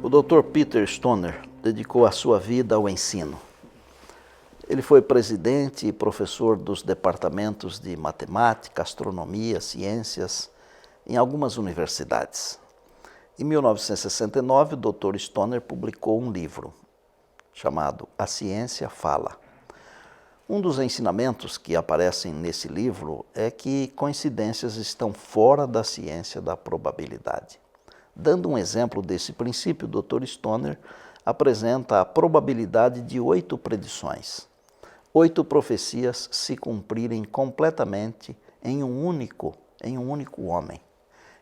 O Dr. Peter Stoner dedicou a sua vida ao ensino. Ele foi presidente e professor dos departamentos de matemática, astronomia, ciências em algumas universidades. Em 1969, o Dr. Stoner publicou um livro chamado A Ciência Fala. Um dos ensinamentos que aparecem nesse livro é que coincidências estão fora da ciência da probabilidade. Dando um exemplo desse princípio, o Dr. Stoner apresenta a probabilidade de 8 predições. 8 profecias se cumprirem completamente em um único homem.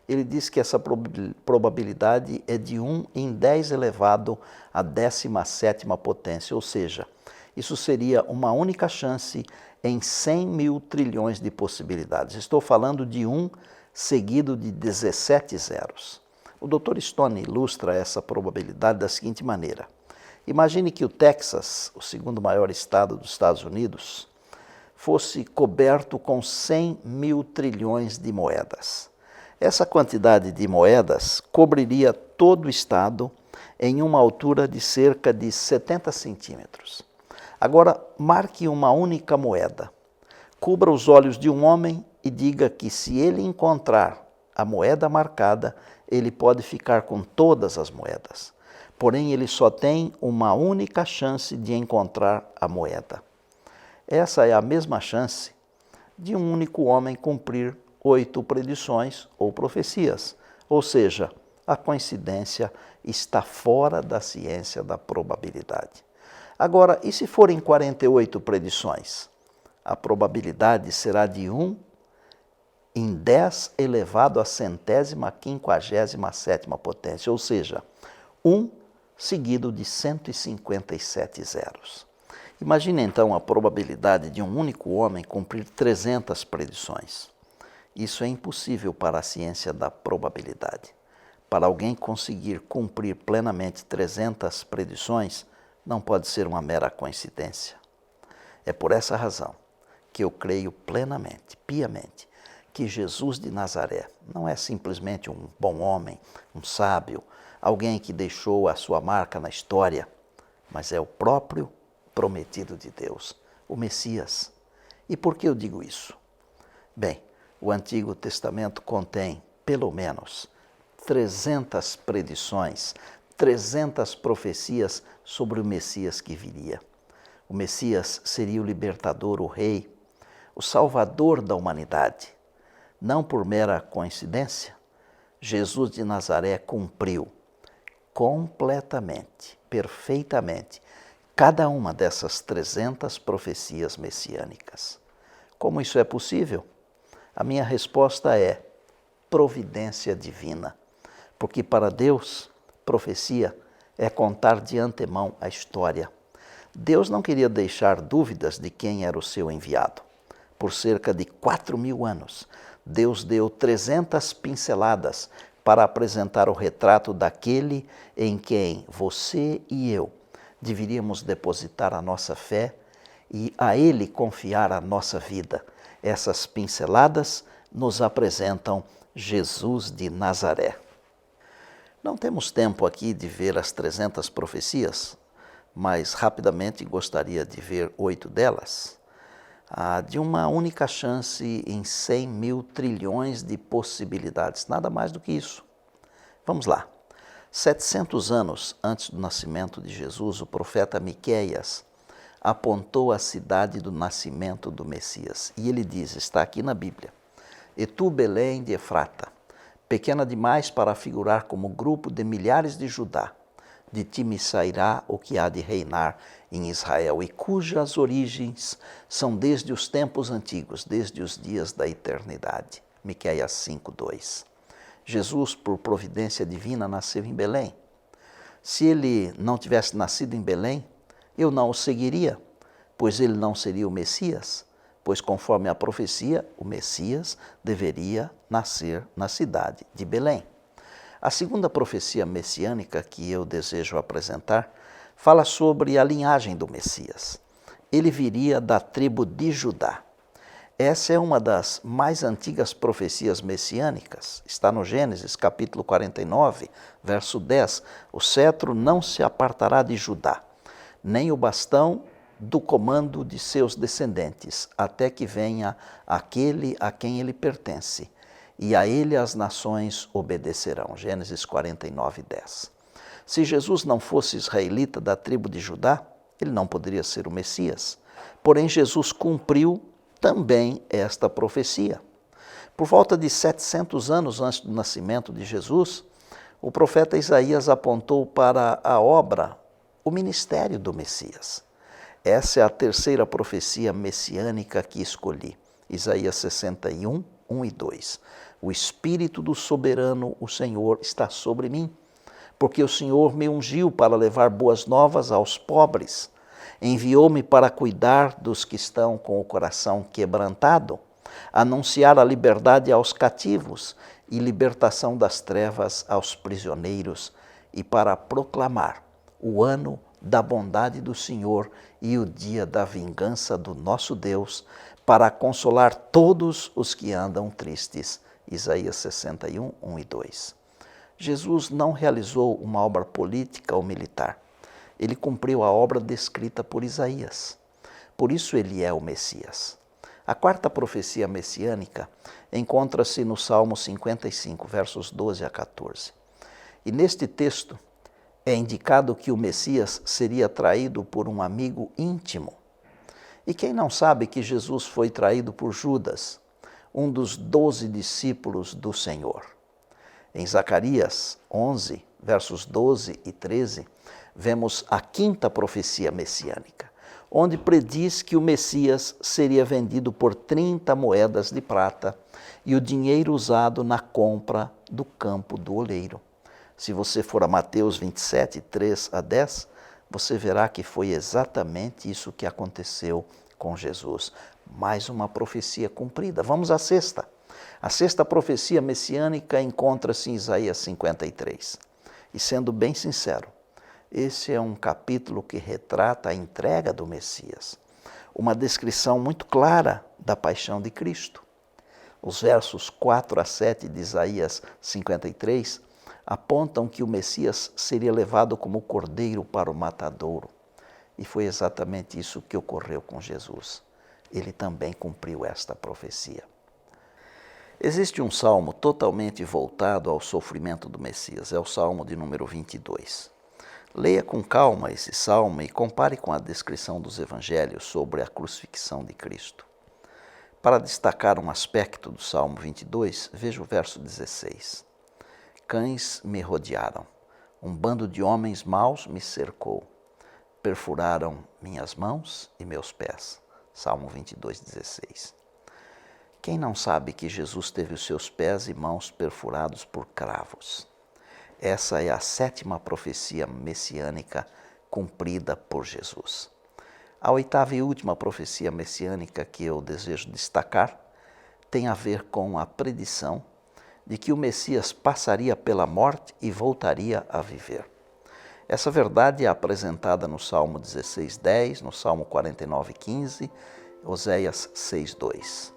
Ele diz que essa probabilidade é de 1 em 10 elevado à 17ª potência, ou seja, isso seria uma única chance em 100 mil trilhões de possibilidades. Estou falando de 1 seguido de 17 zeros. O Dr. Stoner ilustra essa probabilidade da seguinte maneira. Imagine que o Texas, o segundo maior estado dos Estados Unidos, fosse coberto com 100 mil trilhões de moedas. Essa quantidade de moedas cobriria todo o estado em uma altura de cerca de 70 centímetros. Agora, marque uma única moeda. Cubra os olhos de um homem e diga que se ele encontrar a moeda marcada, ele pode ficar com todas as moedas. Porém, ele só tem uma única chance de encontrar a moeda. Essa é a mesma chance de um único homem cumprir 8 predições ou profecias. Ou seja, a coincidência está fora da ciência da probabilidade. Agora, e se forem 48 predições? A probabilidade será de 1 em 10 elevado à 157ª potência, ou seja, 1 seguido de 157 zeros. Imagine então a probabilidade de um único homem cumprir 300 predições. Isso é impossível para a ciência da probabilidade. Para alguém conseguir cumprir plenamente 300 predições, não pode ser uma mera coincidência. É por essa razão que eu creio plenamente, piamente, que Jesus de Nazaré não é simplesmente um bom homem, um sábio, alguém que deixou a sua marca na história, mas é o próprio prometido de Deus, o Messias. E por que eu digo isso? Bem, o Antigo Testamento contém, pelo menos, 300 predições, 300 profecias sobre o Messias que viria. O Messias seria o libertador, o rei, o salvador da humanidade. Não por mera coincidência, Jesus de Nazaré cumpriu completamente, perfeitamente, cada uma dessas 300 profecias messiânicas. Como isso é possível? A minha resposta é providência divina, porque para Deus, profecia é contar de antemão a história. Deus não queria deixar dúvidas de quem era o seu enviado. Por cerca de 4.000 anos, Deus deu 300 pinceladas para apresentar o retrato daquele em quem você e eu deveríamos depositar a nossa fé e a Ele confiar a nossa vida. Essas pinceladas nos apresentam Jesus de Nazaré. Não temos tempo aqui de ver as 300 profecias, mas rapidamente gostaria de ver 8 delas. De uma única chance em 100 mil trilhões de possibilidades, nada mais do que isso. Vamos lá. 700 anos antes do nascimento de Jesus, o profeta Miqueias apontou a cidade do nascimento do Messias. E ele diz, está aqui na Bíblia, E tu, Belém de Efrata, pequena demais para figurar como grupo de milhares de Judá, de ti me sairá o que há de reinar em Israel, e cujas origens são desde os tempos antigos, desde os dias da eternidade. Miqueias 5:2. Jesus, por providência divina, nasceu em Belém. Se ele não tivesse nascido em Belém, eu não o seguiria, pois ele não seria o Messias, pois conforme a profecia, o Messias deveria nascer na cidade de Belém. A segunda profecia messiânica que eu desejo apresentar fala sobre a linhagem do Messias. Ele viria da tribo de Judá. Essa é uma das mais antigas profecias messiânicas. Está no Gênesis, capítulo 49, verso 10. O cetro não se apartará de Judá, nem o bastão do comando de seus descendentes, até que venha aquele a quem ele pertence, e a ele as nações obedecerão. Gênesis 49, 10. Se Jesus não fosse israelita da tribo de Judá, ele não poderia ser o Messias. Porém, Jesus cumpriu também esta profecia. Por volta de 700 anos antes do nascimento de Jesus, o profeta Isaías apontou para a obra, o ministério do Messias. Essa é a terceira profecia messiânica que escolhi. Isaías 61, 1 e 2. O Espírito do soberano, o Senhor, está sobre mim, porque o Senhor me ungiu para levar boas novas aos pobres. Enviou-me para cuidar dos que estão com o coração quebrantado, anunciar a liberdade aos cativos e libertação das trevas aos prisioneiros, e para proclamar o ano da bondade do Senhor e o dia da vingança do nosso Deus, para consolar todos os que andam tristes. Isaías 61, 1 e 2. Jesus não realizou uma obra política ou militar. Ele cumpriu a obra descrita por Isaías. Por isso ele é o Messias. A quarta profecia messiânica encontra-se no Salmo 55, versos 12 a 14. E neste texto é indicado que o Messias seria traído por um amigo íntimo. E quem não sabe que Jesus foi traído por Judas, um dos 12 discípulos do Senhor? Em Zacarias 11, versos 12 e 13, vemos a quinta profecia messiânica, onde prediz que o Messias seria vendido por 30 moedas de prata e o dinheiro usado na compra do campo do oleiro. Se você for a Mateus 27, 3 a 10, você verá que foi exatamente isso que aconteceu com Jesus. Mais uma profecia cumprida. Vamos à sexta. A sexta profecia messiânica encontra-se em Isaías 53. E sendo bem sincero, esse é um capítulo que retrata a entrega do Messias, uma descrição muito clara da paixão de Cristo. Os versos 4 a 7 de Isaías 53 apontam que o Messias seria levado como cordeiro para o matadouro. E foi exatamente isso que ocorreu com Jesus. Ele também cumpriu esta profecia. Existe um salmo totalmente voltado ao sofrimento do Messias, é o salmo de número 22. Leia com calma esse salmo e compare com a descrição dos evangelhos sobre a crucifixão de Cristo. Para destacar um aspecto do Salmo 22, veja o verso 16. Cães me rodearam, um bando de homens maus me cercou, perfuraram minhas mãos e meus pés. Salmo 22, 16. Quem não sabe que Jesus teve os seus pés e mãos perfurados por cravos? Essa é a sétima profecia messiânica cumprida por Jesus. A oitava e última profecia messiânica que eu desejo destacar tem a ver com a predição de que o Messias passaria pela morte e voltaria a viver. Essa verdade é apresentada no Salmo 16, 10, no Salmo 49, 15, Oséias 6, 2.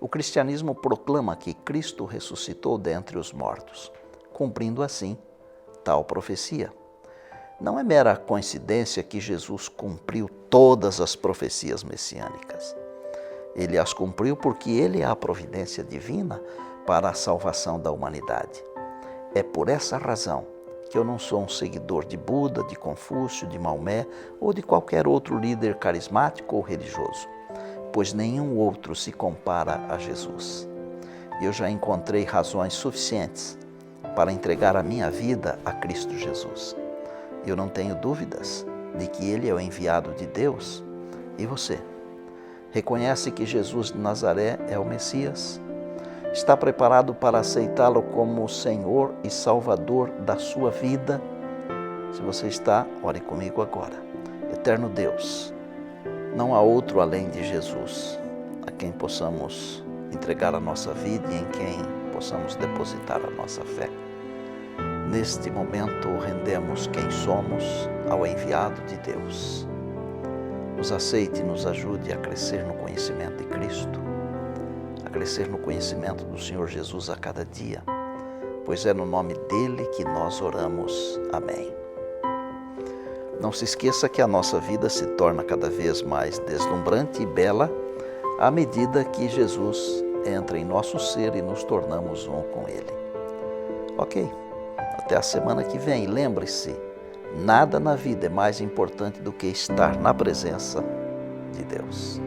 O cristianismo proclama que Cristo ressuscitou dentre os mortos, cumprindo assim tal profecia. Não é mera coincidência que Jesus cumpriu todas as profecias messiânicas. Ele as cumpriu porque ele é a providência divina para a salvação da humanidade. É por essa razão que eu não sou um seguidor de Buda, de Confúcio, de Maomé ou de qualquer outro líder carismático ou religioso, pois nenhum outro se compara a Jesus. Eu já encontrei razões suficientes para entregar a minha vida a Cristo Jesus. Eu não tenho dúvidas de que Ele é o enviado de Deus. E você? Reconhece que Jesus de Nazaré é o Messias? Está preparado para aceitá-lo como o Senhor e Salvador da sua vida? Se você está, ore comigo agora. Eterno Deus, não há outro além de Jesus, a quem possamos entregar a nossa vida e em quem possamos depositar a nossa fé. Neste momento, rendemos quem somos ao enviado de Deus. Nos aceite e nos ajude a crescer no conhecimento de Cristo. a crescer no conhecimento do Senhor Jesus a cada dia, pois é no nome dele que nós oramos. Amém. Não se esqueça que a nossa vida se torna cada vez mais deslumbrante e bela à medida que Jesus entra em nosso ser e nos tornamos um com ele. Ok, até a semana que vem. Lembre-se, nada na vida é mais importante do que estar na presença de Deus.